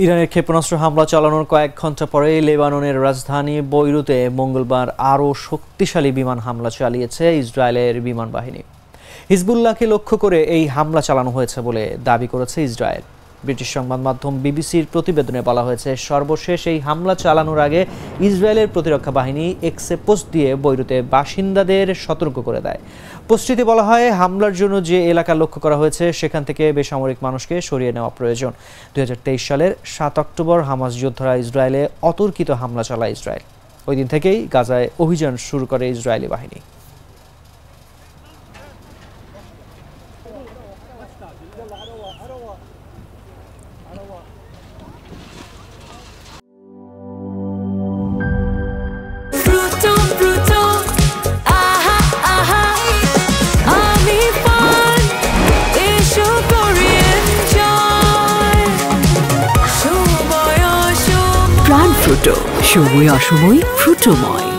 ইরানের ক্ষেপণাস্ত্র হামলা চালানোর কয়েক ঘন্টা পরে লেবাননের রাজধানী বৈরুতে মঙ্গলবার আরও শক্তিশালী বিমান হামলা চালিয়েছে ইসরায়েলের বিমান বাহিনী। হিজবুল্লাহকে লক্ষ্য করে এই হামলা চালানো হয়েছে বলে দাবি করেছে ইসরায়েল। ব্রিটিশ সংবাদ মাধ্যম বিবিসির প্রতিবেদনে বলা হয়েছে, সর্বশেষ এই হামলা চালানোর আগে ইসরায়েলের প্রতিরক্ষা বাহিনী এক্সে পোস্ট দিয়ে বৈরুতে বাসিন্দাদের সতর্ক করে দেয়। পোস্টটিতে বলা হয়, হামলার জন্য যে এলাকা লক্ষ্য করা হয়েছে সেখান থেকে বেসামরিক মানুষকে সরিয়ে নেওয়া প্রয়োজন। 2023 সালের 7 অক্টোবর হামাস যোদ্ধারা ইসরায়েলে অতর্কিত হামলা চালায় ইসরায়েল। ওই দিন থেকেই গাজায় অভিযান শুরু করে ইসরায়েলি বাহিনী। প্রাণ ফ্রুটো, সময় অসময় ফ্রুটোময়।